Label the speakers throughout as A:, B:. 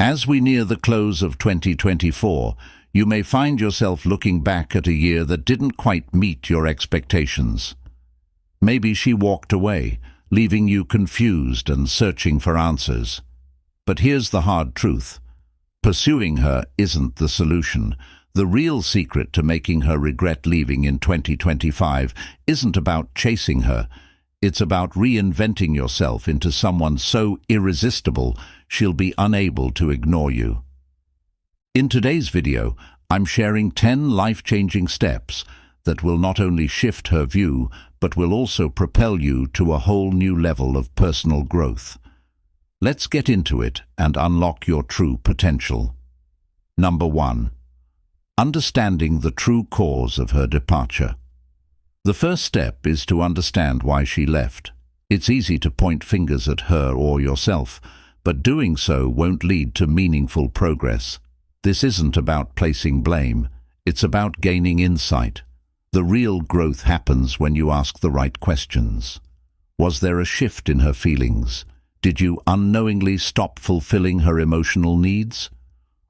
A: As we near the close of 2024, you may find yourself looking back at a year that didn't quite meet your expectations. Maybe she walked away, leaving you confused and searching for answers. But here's the hard truth. Pursuing her isn't the solution. The real secret to making her regret leaving in 2025 isn't about chasing her. It's about reinventing yourself into someone so irresistible she'll be unable to ignore you. In today's video, I'm sharing 10 life-changing steps that will not only shift her view, but will also propel you to a whole new level of personal growth. Let's get into it and unlock your true potential. Number 1. Understanding the true cause of her departure. The first step is to understand why she left. It's easy to point fingers at her or yourself, but doing so won't lead to meaningful progress. This isn't about placing blame, it's about gaining insight. The real growth happens when you ask the right questions. Was there a shift in her feelings? Did you unknowingly stop fulfilling her emotional needs?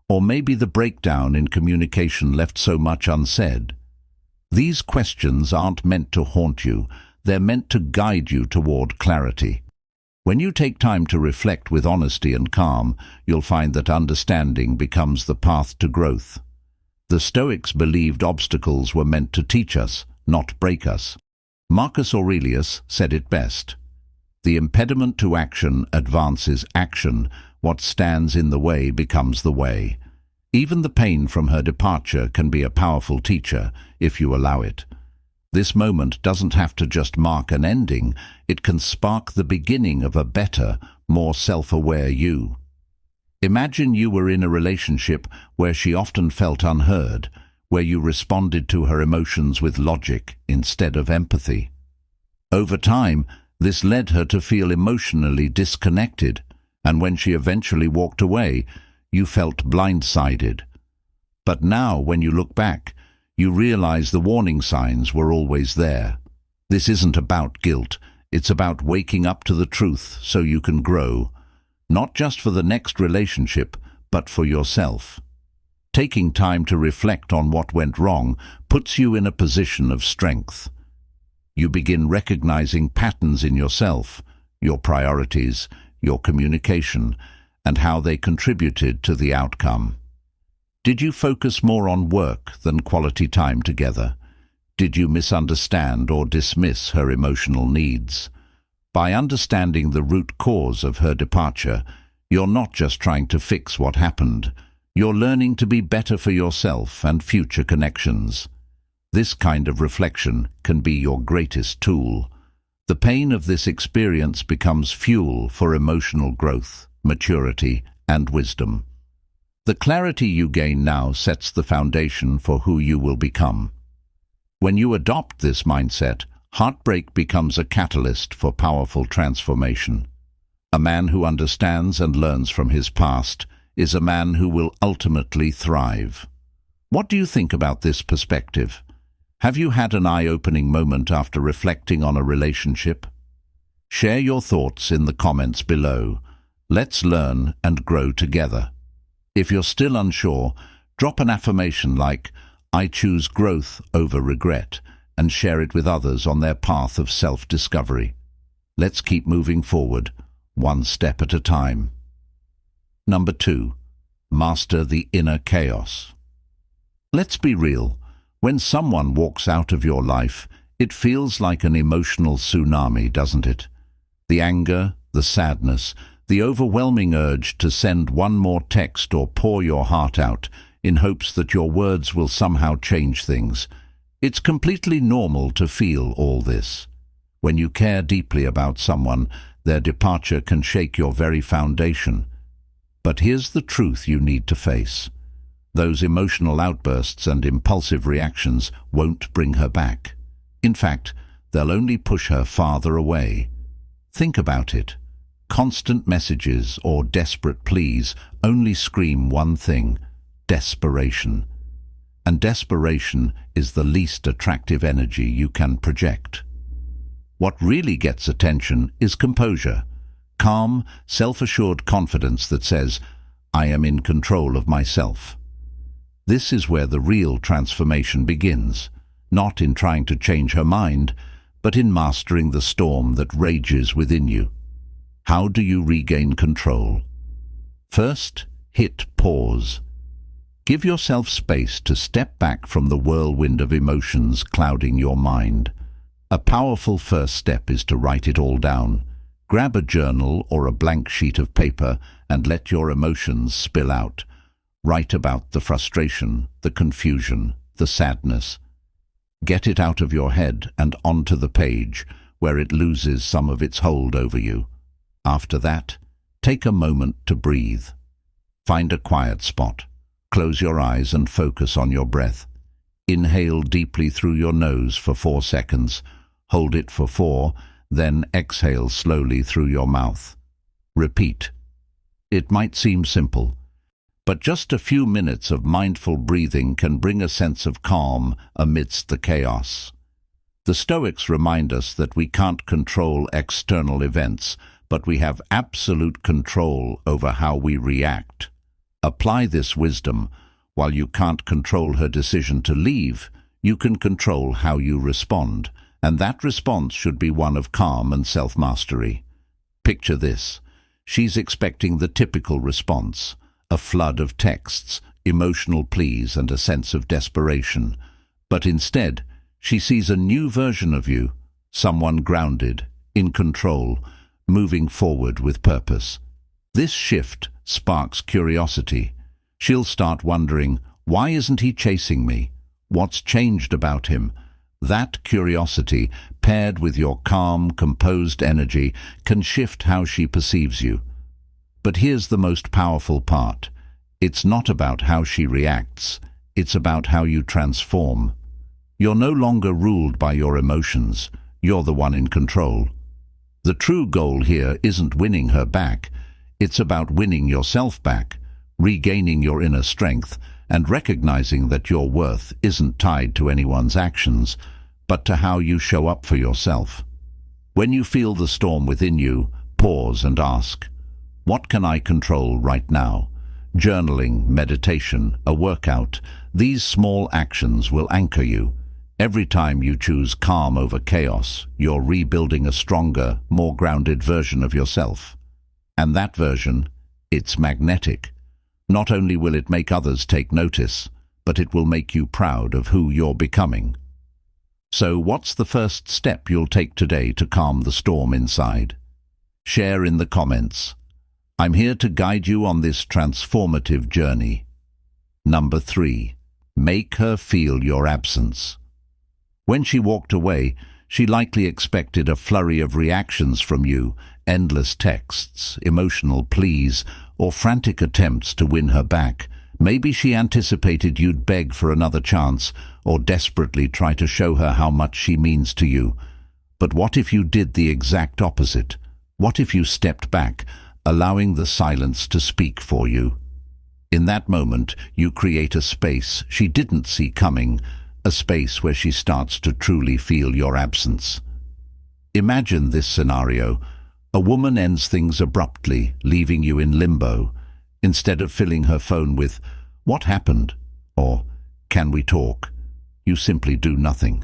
A: Or maybe the breakdown in communication left so much unsaid. These questions aren't meant to haunt you, they're meant to guide you toward clarity. When you take time to reflect with honesty and calm, you'll find that understanding becomes the path to growth. The Stoics believed obstacles were meant to teach us, not break us. Marcus Aurelius said it best. The impediment to action advances action. What stands in the way becomes the way. Even the pain from her departure can be a powerful teacher, if you allow it. This moment doesn't have to just mark an ending, it can spark the beginning of a better, more self-aware you. Imagine you were in a relationship where she often felt unheard, where you responded to her emotions with logic instead of empathy. Over time, this led her to feel emotionally disconnected, and when she eventually walked away, you felt blindsided. But now, when you look back, you realize the warning signs were always there. This isn't about guilt, it's about waking up to the truth so you can grow, not just for the next relationship, but for yourself. Taking time to reflect on what went wrong puts you in a position of strength. You begin recognizing patterns in yourself, your priorities, your communication, and how they contributed to the outcome. Did you focus more on work than quality time together? Did you misunderstand or dismiss her emotional needs? By understanding the root cause of her departure, you're not just trying to fix what happened. You're learning to be better for yourself and future connections. This kind of reflection can be your greatest tool. The pain of this experience becomes fuel for emotional growth, maturity, and wisdom. The clarity you gain now sets the foundation for who you will become. When you adopt this mindset, heartbreak becomes a catalyst for powerful transformation. A man who understands and learns from his past is a man who will ultimately thrive. What do you think about this perspective? Have you had an eye-opening moment after reflecting on a relationship? Share your thoughts in the comments below. Let's learn and grow together. If you're still unsure, drop an affirmation like, "I choose growth over regret," and share it with others on their path of self-discovery. Let's keep moving forward, one step at a time. Number 2. Master the inner chaos. Let's be real. When someone walks out of your life, it feels like an emotional tsunami, doesn't it? The anger, the sadness, the overwhelming urge to send one more text or pour your heart out in hopes that your words will somehow change things. It's completely normal to feel all this. When you care deeply about someone, their departure can shake your very foundation. But here's the truth you need to face. Those emotional outbursts and impulsive reactions won't bring her back. In fact, they'll only push her farther away. Think about it. Constant messages or desperate pleas only scream one thing: desperation. And desperation is the least attractive energy you can project. What really gets attention is composure. Calm, self-assured confidence that says, I am in control of myself. This is where the real transformation begins, not in trying to change her mind, but in mastering the storm that rages within you. How do you regain control? First, hit pause. Give yourself space to step back from the whirlwind of emotions clouding your mind. A powerful first step is to write it all down. Grab a journal or a blank sheet of paper and let your emotions spill out. Write about the frustration, the confusion, the sadness. Get it out of your head and onto the page, where it loses some of its hold over you. After that, take a moment to breathe. Find a quiet spot. Close your eyes and focus on your breath. Inhale deeply through your nose for 4 seconds. Hold it for 4, then exhale slowly through your mouth. Repeat. It might seem simple, but just a few minutes of mindful breathing can bring a sense of calm amidst the chaos. The Stoics remind us that we can't control external events, but we have absolute control over how we react. Apply this wisdom. While you can't control her decision to leave, you can control how you respond, and that response should be one of calm and self-mastery. Picture this. She's expecting the typical response, a flood of texts, emotional pleas, and a sense of desperation. But instead, she sees a new version of you, someone grounded, in control, moving forward with purpose. This shift sparks curiosity. She'll start wondering, why isn't he chasing me? What's changed about him? That curiosity, paired with your calm, composed energy, can shift how she perceives you. But here's the most powerful part. It's not about how she reacts, it's about how you transform. You're no longer ruled by your emotions, you're the one in control. The true goal here isn't winning her back, it's about winning yourself back, regaining your inner strength, and recognizing that your worth isn't tied to anyone's actions, but to how you show up for yourself. When you feel the storm within you, pause and ask, what can I control right now? Journaling, meditation, a workout, these small actions will anchor you. Every time you choose calm over chaos, you're rebuilding a stronger, more grounded version of yourself. And that version, it's magnetic. Not only will it make others take notice, but it will make you proud of who you're becoming. So what's the first step you'll take today to calm the storm inside? Share in the comments. I'm here to guide you on this transformative journey. Number 3. Make her feel your absence. When she walked away, she likely expected a flurry of reactions from you, endless texts, emotional pleas, or frantic attempts to win her back. Maybe she anticipated you'd beg for another chance, or desperately try to show her how much she means to you. But what if you did the exact opposite? What if you stepped back, allowing the silence to speak for you? In that moment, you create a space she didn't see coming, a space where she starts to truly feel your absence. Imagine this scenario. A woman ends things abruptly, leaving you in limbo. Instead of filling her phone with, "What happened?" or "Can we talk?" you simply do nothing.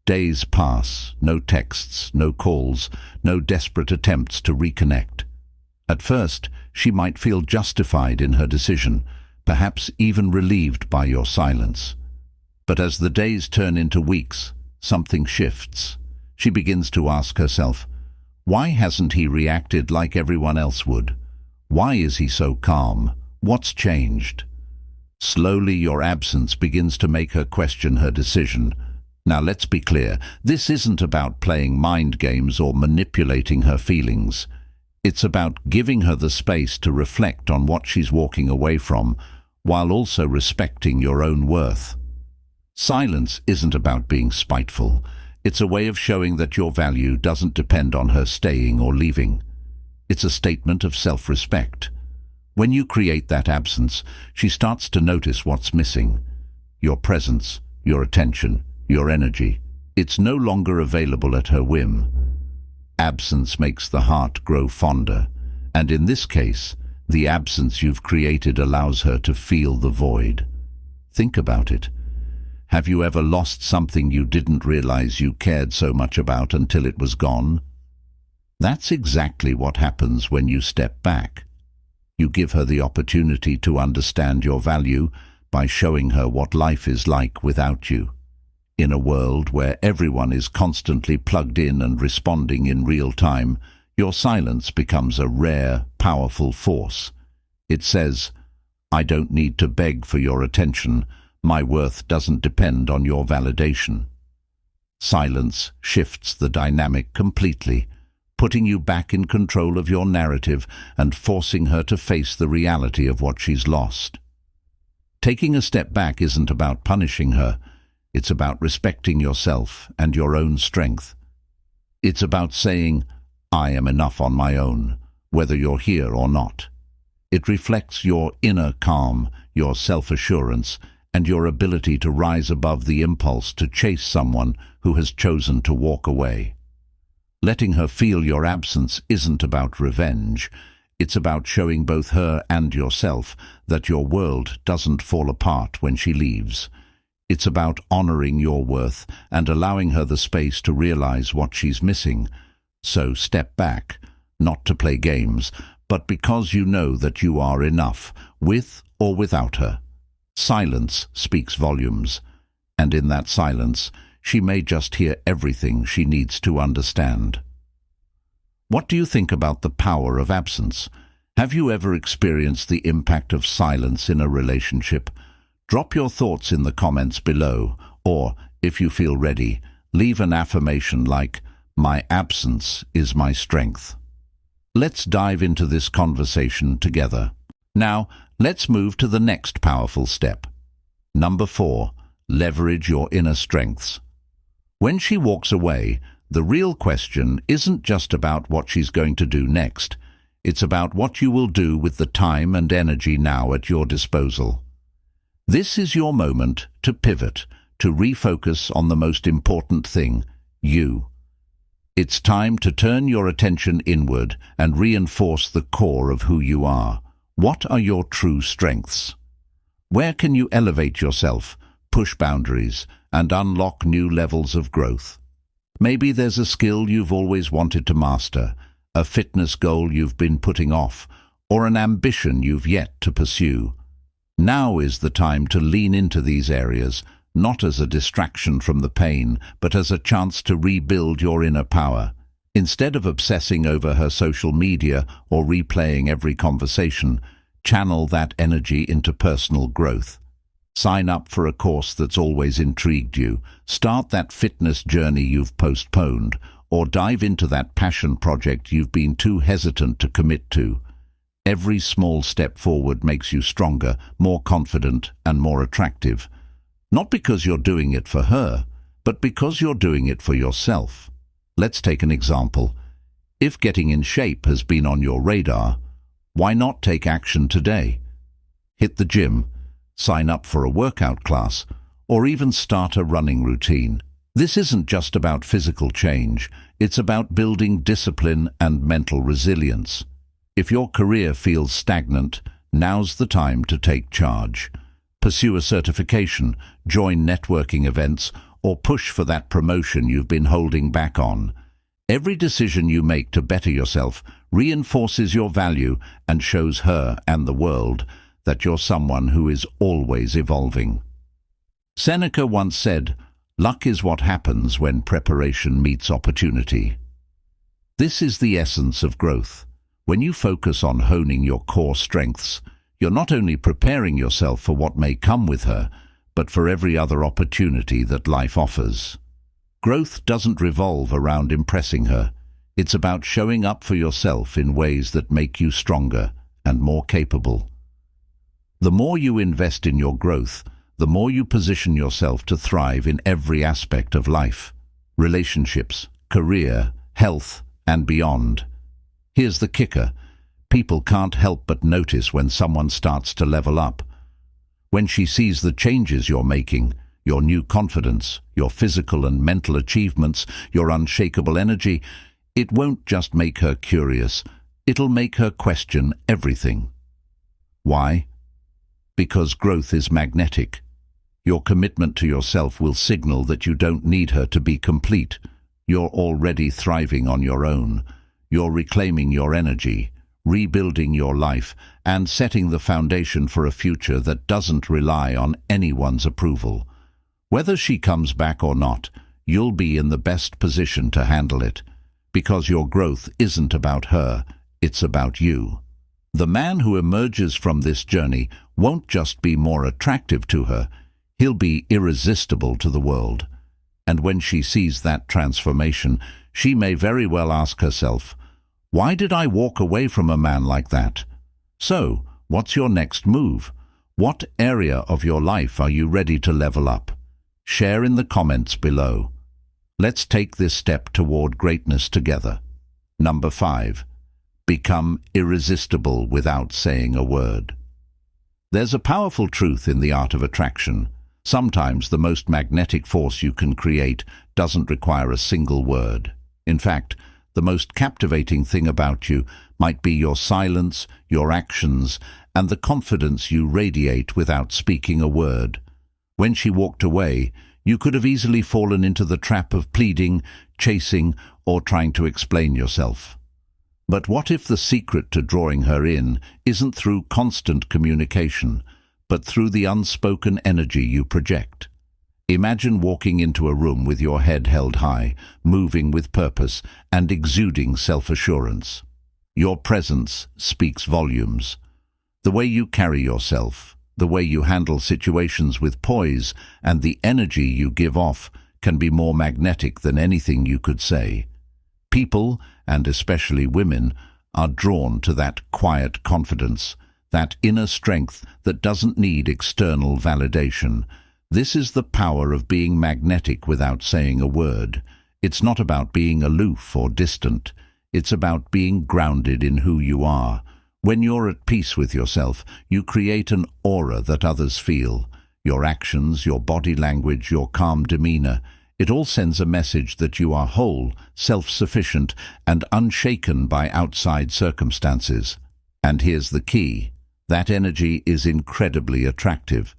A: Days pass, no texts, no calls, no desperate attempts to reconnect. At first, she might feel justified in her decision, perhaps even relieved by your silence. But as the days turn into weeks, something shifts. She begins to ask herself, why hasn't he reacted like everyone else would? Why is he so calm? What's changed? Slowly, your absence begins to make her question her decision. Now, let's be clear, this isn't about playing mind games or manipulating her feelings. It's about giving her the space to reflect on what she's walking away from, while also respecting your own worth. Silence isn't about being spiteful. It's a way of showing that your value doesn't depend on her staying or leaving. It's a statement of self-respect. When you create that absence, she starts to notice what's missing. Your presence, your attention, your energy. It's no longer available at her whim. Absence makes the heart grow fonder, and in this case, The absence you've created allows her to feel the void. Think about it. Have you ever lost something you didn't realize you cared so much about until it was gone? That's exactly what happens when you step back. You give her the opportunity to understand your value by showing her what life is like without you. In a world where everyone is constantly plugged in and responding in real time, your silence becomes a rare, powerful force. It says, "I don't need to beg for your attention. My worth doesn't depend on your validation." Silence shifts the dynamic completely, putting you back in control of your narrative and forcing her to face the reality of what she's lost. Taking a step back isn't about punishing her. It's about respecting yourself and your own strength. It's about saying, "I am enough on my own, whether you're here or not." It reflects your inner calm, your self-assurance, and your ability to rise above the impulse to chase someone who has chosen to walk away. Letting her feel your absence isn't about revenge. It's about showing both her and yourself that your world doesn't fall apart when she leaves. It's about honoring your worth and allowing her the space to realize what she's missing. So step back, not to play games, but because you know that you are enough, with or without her. Silence speaks volumes, and in that silence, she may just hear everything she needs to understand. What do you think about the power of absence? Have you ever experienced the impact of silence in a relationship? Drop your thoughts in the comments below, or, if you feel ready, leave an affirmation like, "My absence is my strength." Let's dive into this conversation together. Now, let's move to the next powerful step. Number 4, leverage your inner strengths. When she walks away, the real question isn't just about what she's going to do next. It's about what you will do with the time and energy now at your disposal. This is your moment to pivot, to refocus on the most important thing, you. It's time to turn your attention inward and reinforce the core of who you are. What are your true strengths? Where can you elevate yourself, push boundaries, and unlock new levels of growth? Maybe there's a skill you've always wanted to master, a fitness goal you've been putting off, or an ambition you've yet to pursue. Now is the time to lean into these areas, not as a distraction from the pain, but as a chance to rebuild your inner power. Instead of obsessing over her social media or replaying every conversation, channel that energy into personal growth. Sign up for a course that's always intrigued you, start that fitness journey you've postponed, or dive into that passion project you've been too hesitant to commit to. Every small step forward makes you stronger, more confident, and more attractive. Not because you're doing it for her, but because you're doing it for yourself. Let's take an example. If getting in shape has been on your radar, why not take action today? Hit the gym, sign up for a workout class, or even start a running routine. This isn't just about physical change, it's about building discipline and mental resilience. If your career feels stagnant, now's the time to take charge. Pursue a certification, join networking events, or push for that promotion you've been holding back on. Every decision you make to better yourself reinforces your value and shows her and the world that you're someone who is always evolving. Seneca once said, "Luck is what happens when preparation meets opportunity." This is the essence of growth. When you focus on honing your core strengths, you're not only preparing yourself for what may come with her, but for every other opportunity that life offers. Growth doesn't revolve around impressing her. It's about showing up for yourself in ways that make you stronger and more capable. The more you invest in your growth, the more you position yourself to thrive in every aspect of life, relationships, career, health, and beyond. Here's the kicker. People can't help but notice when someone starts to level up. When she sees the changes you're making, your new confidence, your physical and mental achievements, your unshakable energy, it won't just make her curious, it'll make her question everything. Why? Because growth is magnetic. Your commitment to yourself will signal that you don't need her to be complete. You're already thriving on your own. You're reclaiming your energy, rebuilding your life, and setting the foundation for a future that doesn't rely on anyone's approval. Whether she comes back or not, you'll be in the best position to handle it, because your growth isn't about her, it's about you. The man who emerges from this journey won't just be more attractive to her, he'll be irresistible to the world. And when she sees that transformation, she may very well ask herself, "Why did I walk away from a man like that?" So, what's your next move? What area of your life are you ready to level up? Share in the comments below. Let's take this step toward greatness together. Number 5. Become irresistible without saying a word. There's a powerful truth in the art of attraction. Sometimes the most magnetic force you can create doesn't require a single word. In fact, the most captivating thing about you might be your silence, your actions, and the confidence you radiate without speaking a word. When she walked away, you could have easily fallen into the trap of pleading, chasing, or trying to explain yourself. But what if the secret to drawing her in isn't through constant communication, but through the unspoken energy you project? Imagine walking into a room with your head held high, moving with purpose, and exuding self-assurance. Your presence speaks volumes. The way you carry yourself, the way you handle situations with poise, and the energy you give off can be more magnetic than anything you could say. People, and especially women, are drawn to that quiet confidence, that inner strength that doesn't need external validation. This is the power of being magnetic without saying a word. It's not about being aloof or distant. It's about being grounded in who you are. When you're at peace with yourself, you create an aura that others feel. Your actions, your body language, your calm demeanor, it all sends a message that you are whole, self-sufficient, and unshaken by outside circumstances. And here's the key. That energy is incredibly attractive.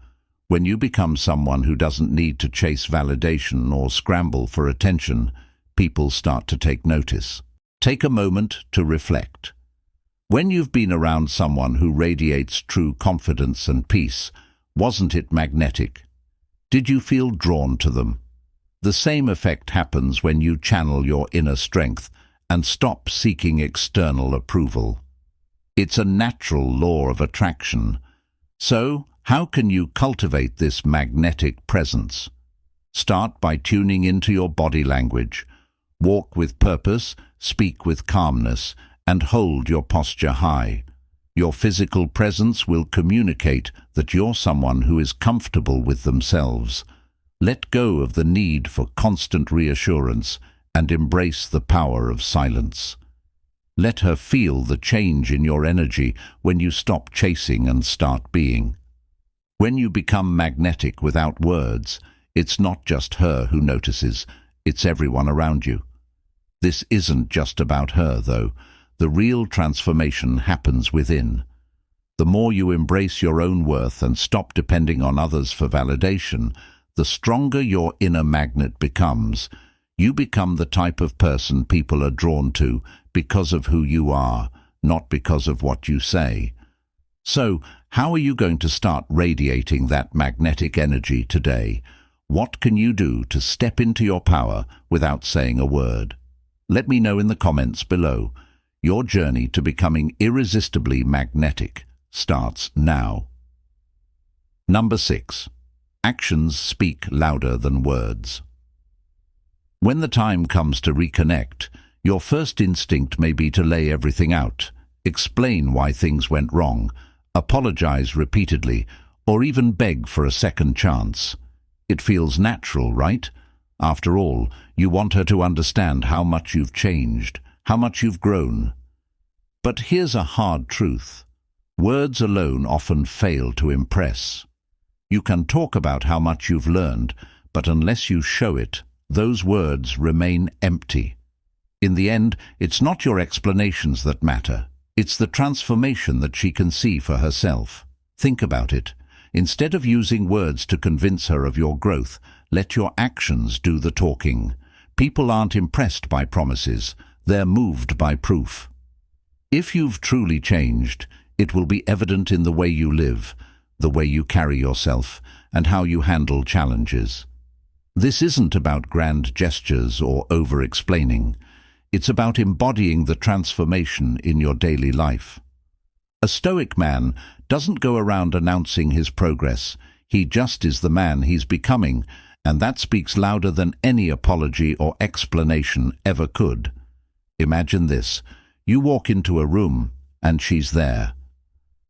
A: When you become someone who doesn't need to chase validation or scramble for attention, people start to take notice. Take a moment to reflect. When you've been around someone who radiates true confidence and peace, wasn't it magnetic? Did you feel drawn to them? The same effect happens when you channel your inner strength and stop seeking external approval. It's a natural law of attraction. So, how can you cultivate this magnetic presence? Start by tuning into your body language. Walk with purpose, speak with calmness, and hold your posture high. Your physical presence will communicate that you're someone who is comfortable with themselves. Let go of the need for constant reassurance and embrace the power of silence. Let her feel the change in your energy when you stop chasing and start being. When you become magnetic without words, it's not just her who notices, it's everyone around you. This isn't just about her, though. The real transformation happens within. The more you embrace your own worth and stop depending on others for validation, the stronger your inner magnet becomes. You become the type of person people are drawn to because of who you are, not because of what you say. So, how are you going to start radiating that magnetic energy today? What can you do to step into your power without saying a word? Let me know in the comments below. Your journey to becoming irresistibly magnetic starts now. Number 6. Actions speak louder than words. When the time comes to reconnect, your first instinct may be to lay everything out, explain why things went wrong, apologize repeatedly, or even beg for a second chance. It feels natural, right? After all, you want her to understand how much you've changed, how much you've grown. But here's a hard truth. Words alone often fail to impress. You can talk about how much you've learned, but unless you show it, those words remain empty. In the end, it's not your explanations that matter. It's the transformation that she can see for herself. Think about it. Instead of using words to convince her of your growth, let your actions do the talking. People aren't impressed by promises, they're moved by proof. If you've truly changed, it will be evident in the way you live, the way you carry yourself, and how you handle challenges. This isn't about grand gestures or over-explaining. It's about embodying the transformation in your daily life. A Stoic man doesn't go around announcing his progress. He just is the man he's becoming, and that speaks louder than any apology or explanation ever could. Imagine this. You walk into a room, and she's there.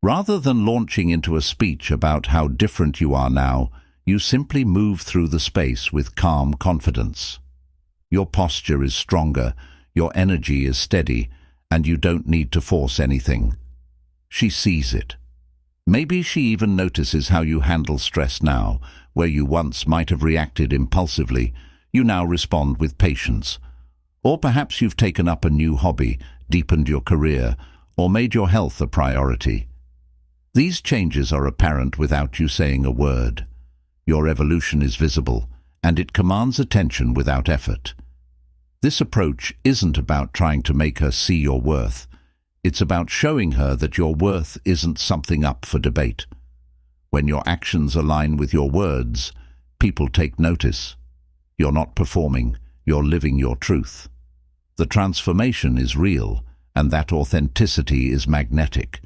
A: Rather than launching into a speech about how different you are now, you simply move through the space with calm confidence. Your posture is stronger, your energy is steady, and you don't need to force anything. She sees it. Maybe she even notices how you handle stress now. Where you once might have reacted impulsively, you now respond with patience. Or perhaps you've taken up a new hobby, deepened your career, or made your health a priority. These changes are apparent without you saying a word. Your evolution is visible, and it commands attention without effort. This approach isn't about trying to make her see your worth. It's about showing her that your worth isn't something up for debate. When your actions align with your words, people take notice. You're not performing, you're living your truth. The transformation is real, and that authenticity is magnetic.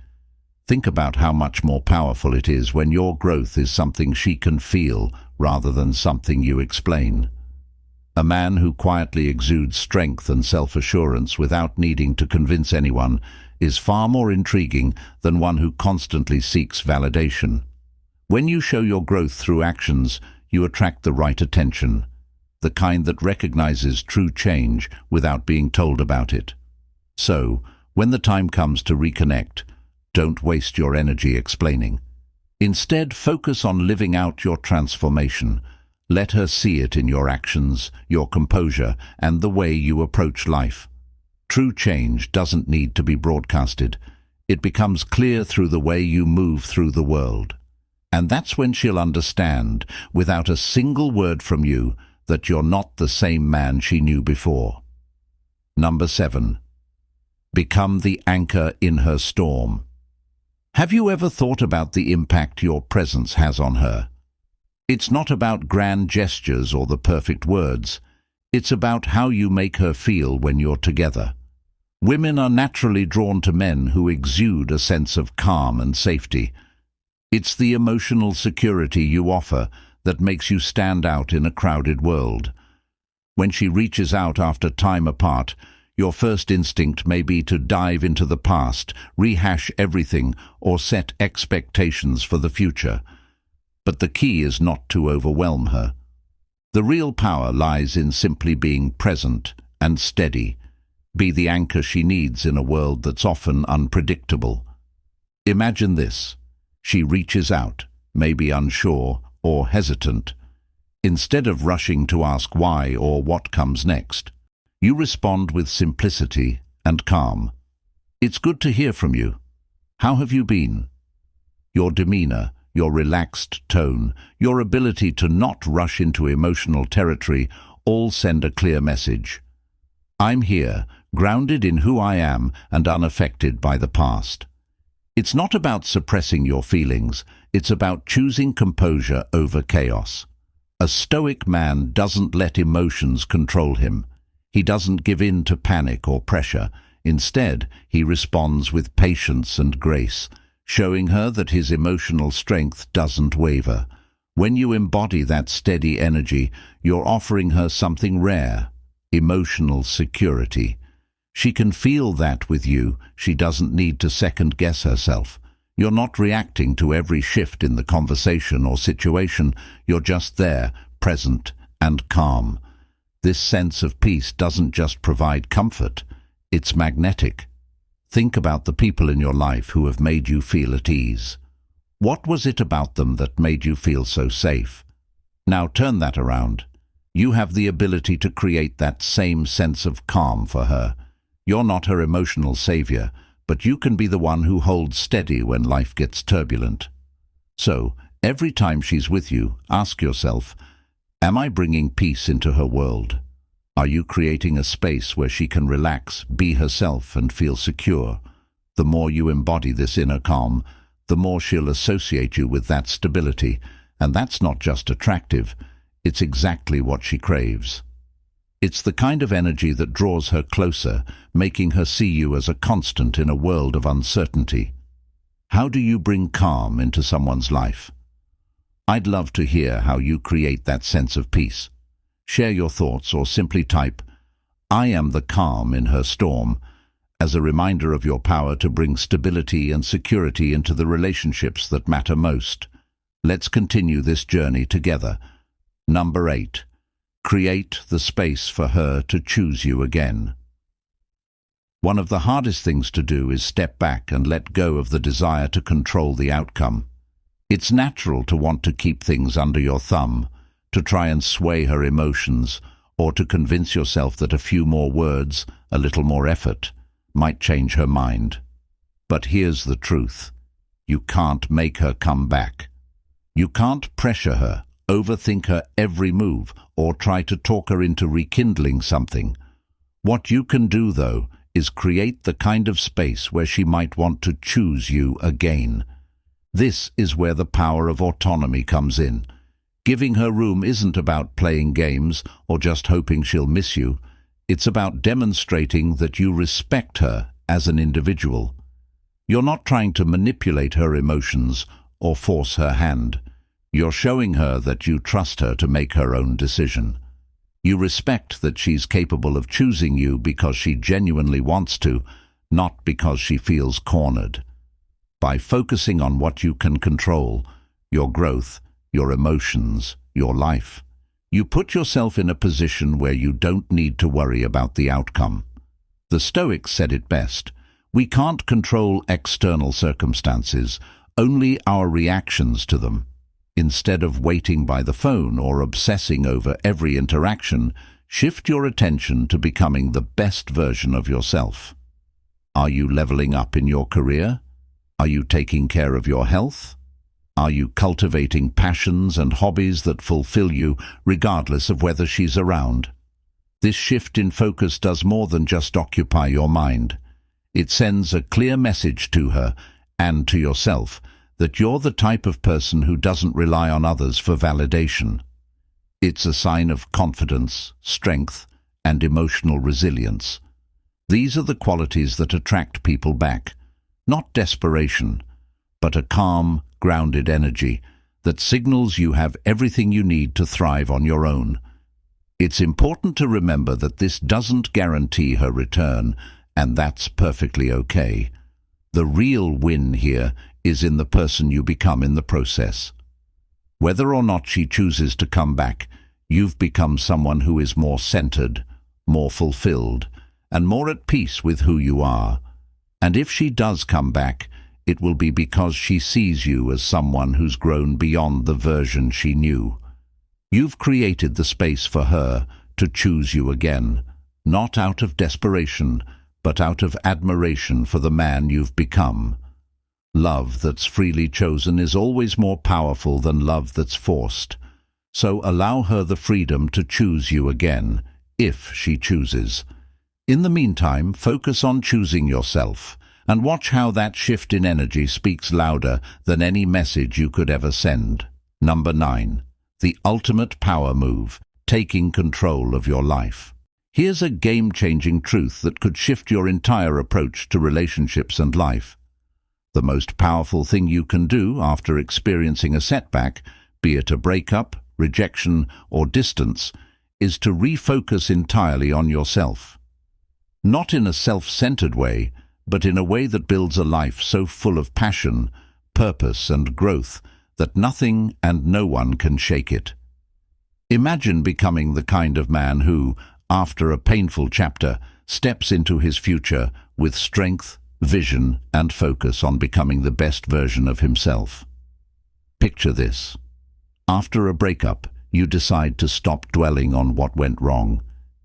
A: Think about how much more powerful it is when your growth is something she can feel rather than something you explain. A man who quietly exudes strength and self-assurance without needing to convince anyone is far more intriguing than one who constantly seeks validation. When you show your growth through actions, you attract the right attention, the kind that recognizes true change without being told about it. So, when the time comes to reconnect, don't waste your energy explaining. Instead, focus on living out your transformation. Let her see it in your actions, your composure, and the way you approach life. True change doesn't need to be broadcasted. It becomes clear through the way you move through the world. And that's when she'll understand, without a single word from you, that you're not the same man she knew before. Number 7. Become the anchor in her storm. Have you ever thought about the impact your presence has on her? It's not about grand gestures or the perfect words. It's about how you make her feel when you're together. Women are naturally drawn to men who exude a sense of calm and safety. It's the emotional security you offer that makes you stand out in a crowded world. When she reaches out after time apart, your first instinct may be to dive into the past, rehash everything, or set expectations for the future. But the key is not to overwhelm her. The real power lies in simply being present and steady. Be the anchor she needs in a world that's often unpredictable. Imagine this. She reaches out, maybe unsure or hesitant. Instead of rushing to ask why or what comes next, you respond with simplicity and calm. It's good to hear from you. How have you been? Your demeanor, your relaxed tone, your ability to not rush into emotional territory all send a clear message. I'm here, grounded in who I am and unaffected by the past. It's not about suppressing your feelings, it's about choosing composure over chaos. A Stoic man doesn't let emotions control him. He doesn't give in to panic or pressure. Instead, he responds with patience and grace, showing her that his emotional strength doesn't waver. When you embody that steady energy, you're offering her something rare, emotional security. She can feel that with you. She doesn't need to second-guess herself. You're not reacting to every shift in the conversation or situation. You're just there, present and calm. This sense of peace doesn't just provide comfort, it's magnetic. Think about the people in your life who have made you feel at ease. What was it about them that made you feel so safe? Now turn that around. You have the ability to create that same sense of calm for her. You're not her emotional savior, but you can be the one who holds steady when life gets turbulent. So, every time she's with you, ask yourself, am I bringing peace into her world? Are you creating a space where she can relax, be herself, and feel secure? The more you embody this inner calm, the more she'll associate you with that stability, and that's not just attractive, it's exactly what she craves. It's the kind of energy that draws her closer, making her see you as a constant in a world of uncertainty. How do you bring calm into someone's life? I'd love to hear how you create that sense of peace. Share your thoughts or simply type, "I am the calm in her storm," as a reminder of your power to bring stability and security into the relationships that matter most. Let's continue this journey together. Number 8. Create the space for her to choose you again. One of the hardest things to do is step back and let go of the desire to control the outcome. It's natural to want to keep things under your thumb, to try and sway her emotions, or to convince yourself that a few more words, a little more effort, might change her mind. But here's the truth. You can't make her come back. You can't pressure her, overthink her every move, or try to talk her into rekindling something. What you can do, though, is create the kind of space where she might want to choose you again. This is where the power of autonomy comes in. Giving her room isn't about playing games or just hoping she'll miss you. It's about demonstrating that you respect her as an individual. You're not trying to manipulate her emotions or force her hand. You're showing her that you trust her to make her own decision. You respect that she's capable of choosing you because she genuinely wants to, not because she feels cornered. By focusing on what you can control, your growth, your emotions, your life, you put yourself in a position where you don't need to worry about the outcome. The Stoics said it best. We can't control external circumstances, only our reactions to them. Instead of waiting by the phone or obsessing over every interaction, shift your attention to becoming the best version of yourself. Are you leveling up in your career? Are you taking care of your health? Are you cultivating passions and hobbies that fulfill you, regardless of whether she's around? This shift in focus does more than just occupy your mind. It sends a clear message to her and to yourself that you're the type of person who doesn't rely on others for validation. It's a sign of confidence, strength, and emotional resilience. These are the qualities that attract people back, not desperation, but a calm, grounded energy that signals you have everything you need to thrive on your own. It's important to remember that this doesn't guarantee her return, and that's perfectly okay. The real win here is in the person you become in the process. Whether or not she chooses to come back, you've become someone who is more centered, more fulfilled, and more at peace with who you are. And if she does come back, it will be because she sees you as someone who's grown beyond the version she knew. You've created the space for her to choose you again, not out of desperation, but out of admiration for the man you've become. Love that's freely chosen is always more powerful than love that's forced. So allow her the freedom to choose you again, if she chooses. In the meantime, focus on choosing yourself, and watch how that shift in energy speaks louder than any message you could ever send. Number 9. The ultimate power move, taking control of your life. Here's a game-changing truth that could shift your entire approach to relationships and life. The most powerful thing you can do after experiencing a setback, be it a breakup, rejection, or distance, is to refocus entirely on yourself. Not in a self-centered way, but in a way that builds a life so full of passion, purpose, and growth that nothing and no one can shake it. Imagine becoming the kind of man who, after a painful chapter, steps into his future with strength, vision, and focus on becoming the best version of himself. Picture this. After a breakup, you decide to stop dwelling on what went wrong.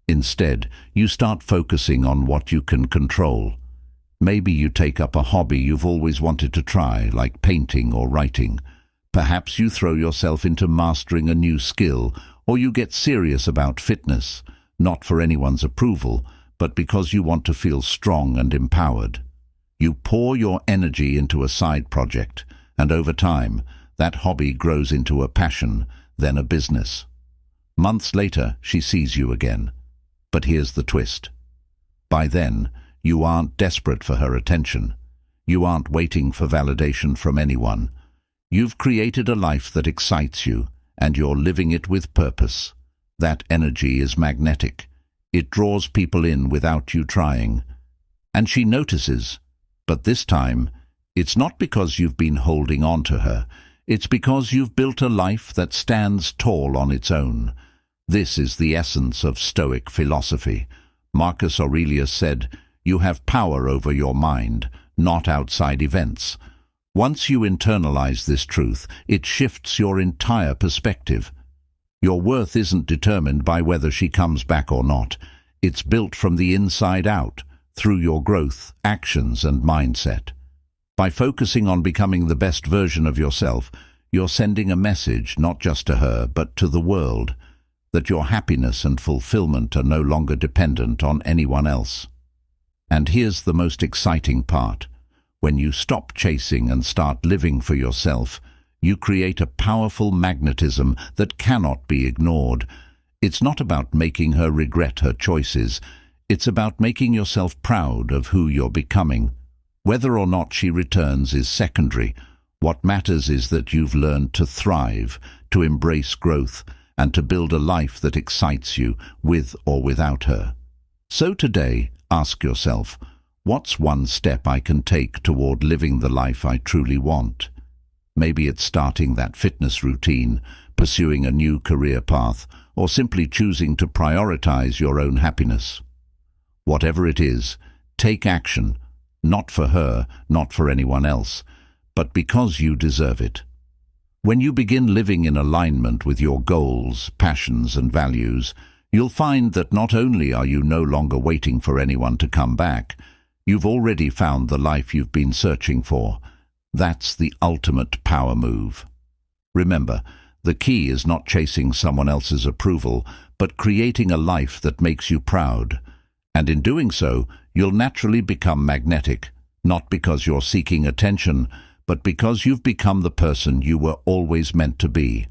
A: Instead, you start focusing on what you can control. Maybe you take up a hobby you've always wanted to try, like painting or writing. Perhaps you throw yourself into mastering a new skill, or you get serious about fitness, not for anyone's approval, but because you want to feel strong and empowered. You pour your energy into a side project, and over time, that hobby grows into a passion, then a business. Months later, she sees you again. But here's the twist. By then, you aren't desperate for her attention. You aren't waiting for validation from anyone. You've created a life that excites you, and you're living it with purpose. That energy is magnetic. It draws people in without you trying. And she notices. But this time, it's not because you've been holding on to her. It's because you've built a life that stands tall on its own. This is the essence of Stoic philosophy. Marcus Aurelius said, "You have power over your mind, not outside events." Once you internalize this truth, it shifts your entire perspective. Your worth isn't determined by whether she comes back or not. It's built from the inside out, through your growth, actions, and mindset. By focusing on becoming the best version of yourself, you're sending a message not just to her, but to the world, that your happiness and fulfillment are no longer dependent on anyone else. And here's the most exciting part. When you stop chasing and start living for yourself, you create a powerful magnetism that cannot be ignored. It's not about making her regret her choices. It's about making yourself proud of who you're becoming. Whether or not she returns is secondary. What matters is that you've learned to thrive, to embrace growth, and to build a life that excites you, with or without her. So today, ask yourself, what's one step I can take toward living the life I truly want? Maybe it's starting that fitness routine, pursuing a new career path, or simply choosing to prioritize your own happiness. Whatever it is, take action, not for her, not for anyone else, but because you deserve it. When you begin living in alignment with your goals, passions, and values, you'll find that not only are you no longer waiting for anyone to come back, you've already found the life you've been searching for. That's the ultimate power move. Remember, the key is not chasing someone else's approval, but creating a life that makes you proud. And in doing so, you'll naturally become magnetic, not because you're seeking attention, but because you've become the person you were always meant to be.